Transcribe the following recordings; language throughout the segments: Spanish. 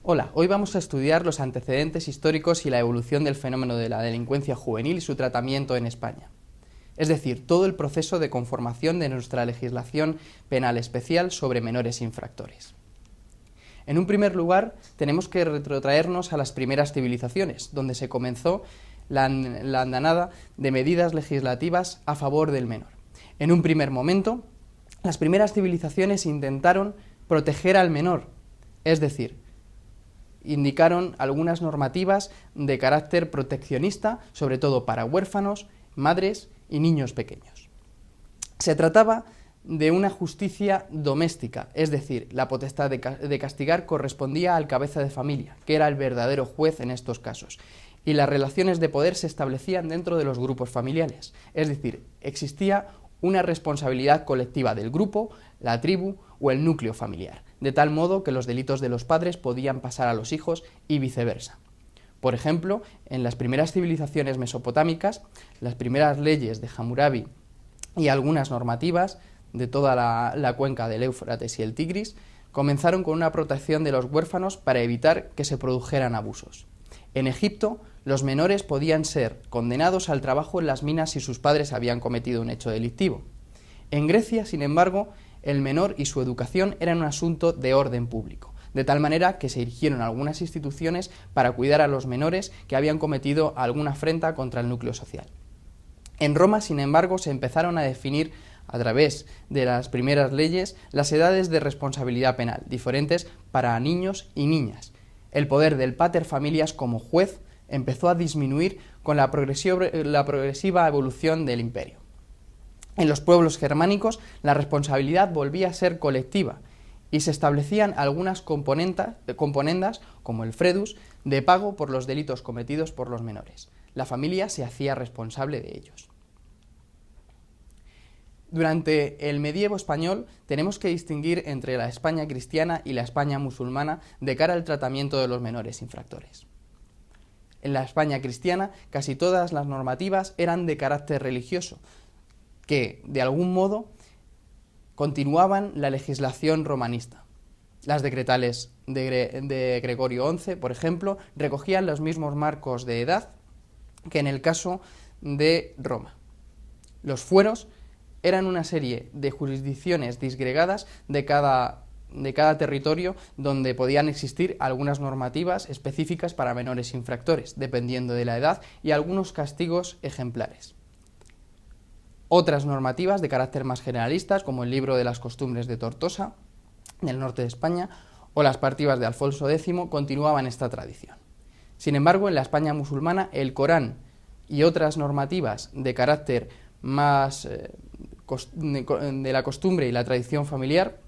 Hola, hoy vamos a estudiar los antecedentes históricos y la evolución del fenómeno de la delincuencia juvenil y su tratamiento en España. Es decir, todo el proceso de conformación de nuestra legislación penal especial sobre menores infractores. En un primer lugar, tenemos que retrotraernos a las primeras civilizaciones, donde se comenzó la andanada de medidas legislativas a favor del menor. En un primer momento, las primeras civilizaciones intentaron proteger al menor, es decir, indicaron algunas normativas de carácter proteccionista, sobre todo para huérfanos, madres y niños pequeños. Se trataba de una justicia doméstica, es decir, la potestad de castigar correspondía al cabeza de familia, que era el verdadero juez en estos casos, y las relaciones de poder se establecían dentro de los grupos familiares, es decir, existía una responsabilidad colectiva del grupo, la tribu o el núcleo familiar, de tal modo que los delitos de los padres podían pasar a los hijos y viceversa. Por ejemplo, en las primeras civilizaciones mesopotámicas, las primeras leyes de Hammurabi y algunas normativas de toda la cuenca del Éufrates y el Tigris comenzaron con una protección de los huérfanos para evitar que se produjeran abusos. En Egipto, los menores podían ser condenados al trabajo en las minas si sus padres habían cometido un hecho delictivo. En Grecia, sin embargo, el menor y su educación eran un asunto de orden público, de tal manera que se erigieron algunas instituciones para cuidar a los menores que habían cometido alguna afrenta contra el núcleo social. En Roma, sin embargo, se empezaron a definir a través de las primeras leyes las edades de responsabilidad penal, diferentes para niños y niñas. El poder del pater familias como juez empezó a disminuir con la progresiva evolución del imperio. En los pueblos germánicos la responsabilidad volvía a ser colectiva y se establecían algunas componendas, como el fredus, de pago por los delitos cometidos por los menores. La familia se hacía responsable de ellos. Durante el medievo español tenemos que distinguir entre la España cristiana y la España musulmana de cara al tratamiento de los menores infractores. En la España cristiana casi todas las normativas eran de carácter religioso, que, de algún modo, continuaban la legislación romanista. Las decretales de Gregorio XI, por ejemplo, recogían los mismos marcos de edad que en el caso de Roma. Los fueros eran una serie de jurisdicciones disgregadas de cada territorio donde podían existir algunas normativas específicas para menores infractores, dependiendo de la edad, y algunos castigos ejemplares. Otras normativas de carácter más generalistas, como el libro de las costumbres de Tortosa, del norte de España, o las partivas de Alfonso X, continuaban esta tradición. Sin embargo, en la España musulmana, el Corán y otras normativas de carácter más de la costumbre y la tradición familiar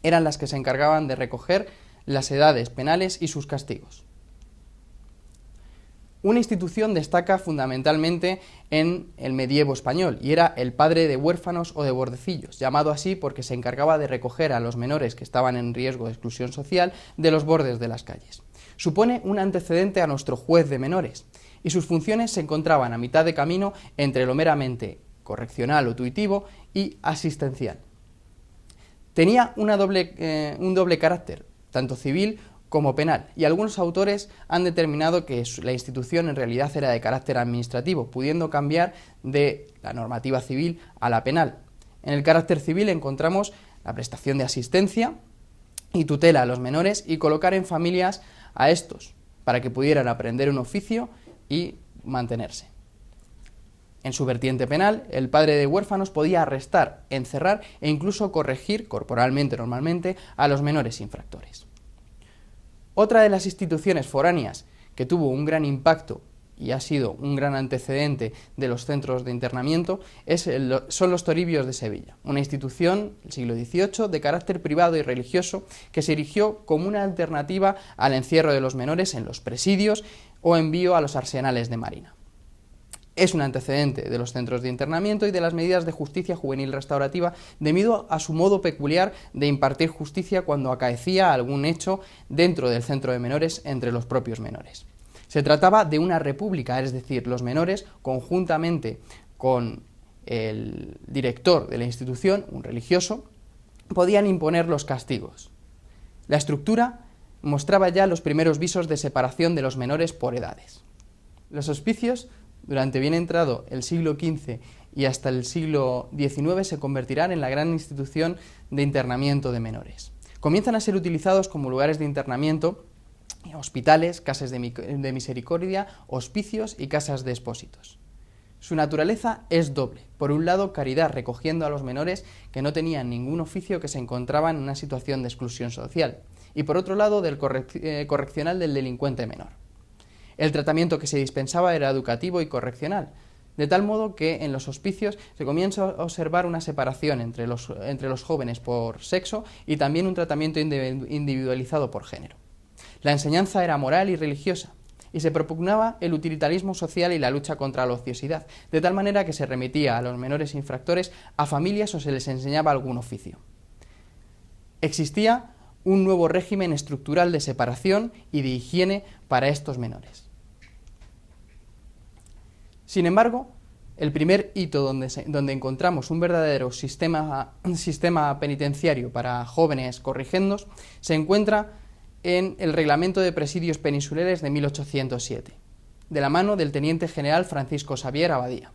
eran las que se encargaban de recoger las edades penales y sus castigos. Una institución destaca fundamentalmente en el medievo español y era el padre de huérfanos o de bordecillos, llamado así porque se encargaba de recoger a los menores que estaban en riesgo de exclusión social de los bordes de las calles. Supone un antecedente a nuestro juez de menores y sus funciones se encontraban a mitad de camino entre lo meramente correccional o tuitivo y asistencial. Tenía un doble carácter, tanto civil como penal, y algunos autores han determinado que la institución en realidad era de carácter administrativo, pudiendo cambiar de la normativa civil a la penal. En el carácter civil encontramos la prestación de asistencia y tutela a los menores y colocar en familias a estos, para que pudieran aprender un oficio y mantenerse. En su vertiente penal, el padre de huérfanos podía arrestar, encerrar e incluso corregir corporalmente, normalmente, a los menores infractores. Otra de las instituciones foráneas que tuvo un gran impacto y ha sido un gran antecedente de los centros de internamiento son los Toribios de Sevilla, una institución del siglo XVIII de carácter privado y religioso que se erigió como una alternativa al encierro de los menores en los presidios o envío a los arsenales de marina. Es un antecedente de los centros de internamiento y de las medidas de justicia juvenil restaurativa debido a su modo peculiar de impartir justicia cuando acaecía algún hecho dentro del centro de menores entre los propios menores. Se trataba de una república, es decir, los menores, conjuntamente con el director de la institución, un religioso, podían imponer los castigos. La estructura mostraba ya los primeros visos de separación de los menores por edades. Los hospicios, durante bien entrado el siglo XV y hasta el siglo XIX, se convertirán en la gran institución de internamiento de menores. Comienzan a ser utilizados como lugares de internamiento hospitales, casas de misericordia, hospicios y casas de expósitos. Su naturaleza es doble. Por un lado, caridad, recogiendo a los menores que no tenían ningún oficio, que se encontraban en una situación de exclusión social, y por otro lado, del correccional del delincuente menor. El tratamiento que se dispensaba era educativo y correccional, de tal modo que en los hospicios se comienza a observar una separación entre los jóvenes por sexo y también un tratamiento individualizado por género. La enseñanza era moral y religiosa, y se propugnaba el utilitarismo social y la lucha contra la ociosidad, de tal manera que se remitía a los menores infractores a familias o se les enseñaba algún oficio. Existía un nuevo régimen estructural de separación y de higiene para estos menores. Sin embargo, el primer hito donde encontramos un verdadero sistema penitenciario para jóvenes corrigendos se encuentra en el Reglamento de Presidios Peninsulares de 1807, de la mano del teniente general Francisco Xavier Abadía.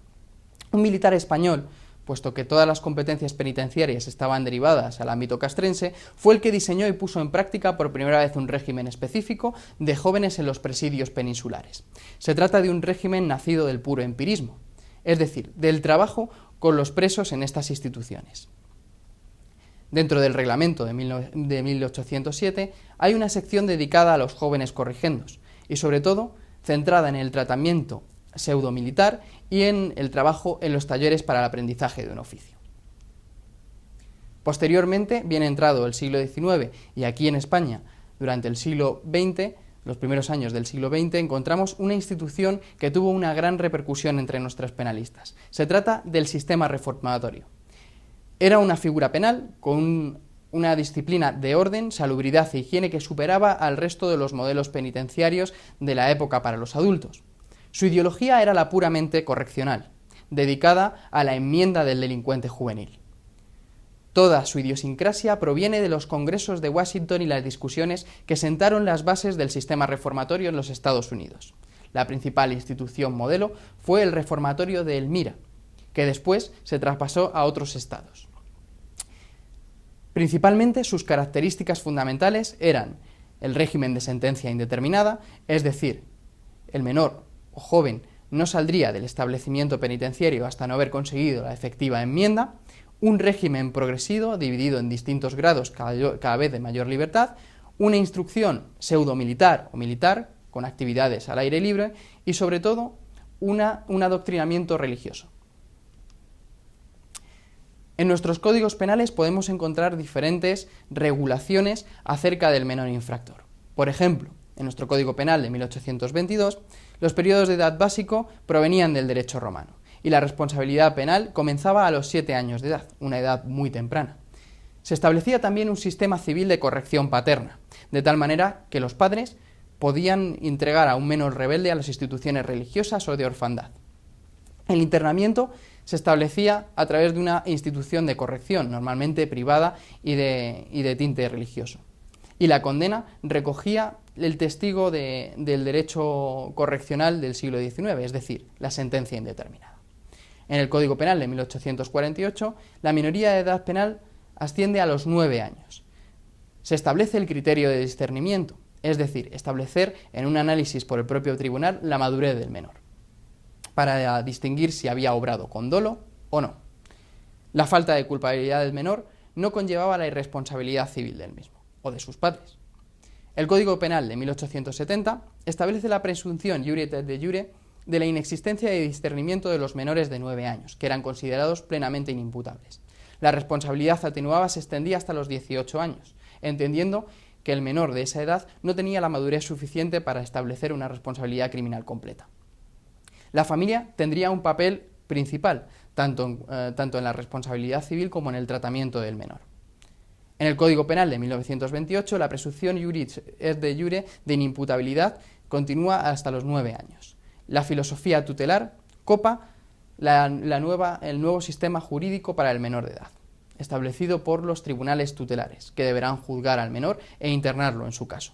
Un militar español, puesto que todas las competencias penitenciarias estaban derivadas al ámbito castrense, fue el que diseñó y puso en práctica por primera vez un régimen específico de jóvenes en los presidios peninsulares. Se trata de un régimen nacido del puro empirismo, es decir, del trabajo con los presos en estas instituciones. Dentro del reglamento de 1807 hay una sección dedicada a los jóvenes corrigendos y sobre todo centrada en el tratamiento pseudomilitar y en el trabajo en los talleres para el aprendizaje de un oficio. Posteriormente, bien entrado el siglo XIX y aquí en España durante el siglo XX, los primeros años del siglo XX, encontramos una institución que tuvo una gran repercusión entre nuestros penalistas. Se trata del sistema reformatorio. Era una figura penal con una disciplina de orden, salubridad e higiene que superaba al resto de los modelos penitenciarios de la época para los adultos. Su ideología era la puramente correccional, dedicada a la enmienda del delincuente juvenil. Toda su idiosincrasia proviene de los congresos de Washington y las discusiones que sentaron las bases del sistema reformatorio en los Estados Unidos. La principal institución modelo fue el reformatorio de Elmira, que después se traspasó a otros estados. Principalmente sus características fundamentales eran el régimen de sentencia indeterminada, es decir, el menor o joven no saldría del establecimiento penitenciario hasta no haber conseguido la efectiva enmienda, un régimen progresivo dividido en distintos grados cada vez de mayor libertad, una instrucción pseudomilitar o militar con actividades al aire libre y sobre todo un adoctrinamiento religioso. En nuestros códigos penales podemos encontrar diferentes regulaciones acerca del menor infractor. Por ejemplo, en nuestro Código Penal de 1822, los periodos de edad básico provenían del derecho romano y la responsabilidad penal comenzaba a los 7 años de edad, una edad muy temprana. Se establecía también un sistema civil de corrección paterna, de tal manera que los padres podían entregar a un menor rebelde a las instituciones religiosas o de orfandad. El internamiento se establecía a través de una institución de corrección, normalmente privada y de tinte religioso. Y la condena recogía el testigo del derecho correccional del siglo XIX, es decir, la sentencia indeterminada. En el Código Penal de 1848, la minoría de edad penal asciende a los 9 años. Se establece el criterio de discernimiento, es decir, establecer en un análisis por el propio tribunal la madurez del menor, para distinguir si había obrado con dolo o no. La falta de culpabilidad del menor no conllevaba la irresponsabilidad civil del mismo, o de sus padres. El Código Penal de 1870 establece la presunción iure et de jure de la inexistencia de discernimiento de los menores de 9 años, que eran considerados plenamente inimputables. La responsabilidad atenuada se extendía hasta los 18 años, entendiendo que el menor de esa edad no tenía la madurez suficiente para establecer una responsabilidad criminal completa. La familia tendría un papel principal, tanto en la responsabilidad civil como en el tratamiento del menor. En el Código Penal de 1928, la presunción iuris et de jure de inimputabilidad continúa hasta los 9 años. La filosofía tutelar copa el nuevo sistema jurídico para el menor de edad, establecido por los tribunales tutelares, que deberán juzgar al menor e internarlo en su caso.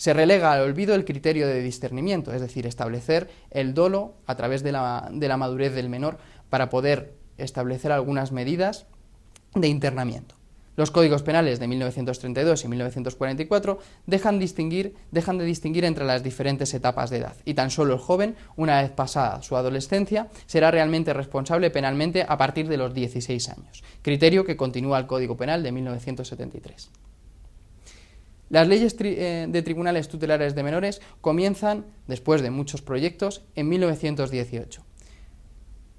Se relega al olvido el criterio de discernimiento, es decir, establecer el dolo a través de la madurez del menor para poder establecer algunas medidas de internamiento. Los códigos penales de 1932 y 1944 dejan de distinguir entre las diferentes etapas de edad, y tan solo el joven, una vez pasada su adolescencia, será realmente responsable penalmente a partir de los 16 años, criterio que continúa el Código Penal de 1973. Las leyes de tribunales tutelares de menores comienzan, después de muchos proyectos, en 1918.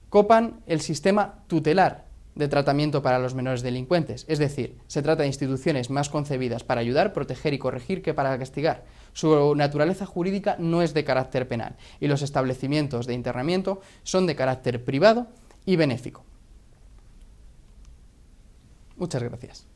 Copan el sistema tutelar de tratamiento para los menores delincuentes, es decir, se trata de instituciones más concebidas para ayudar, proteger y corregir que para castigar. Su naturaleza jurídica no es de carácter penal y los establecimientos de internamiento son de carácter privado y benéfico. Muchas gracias.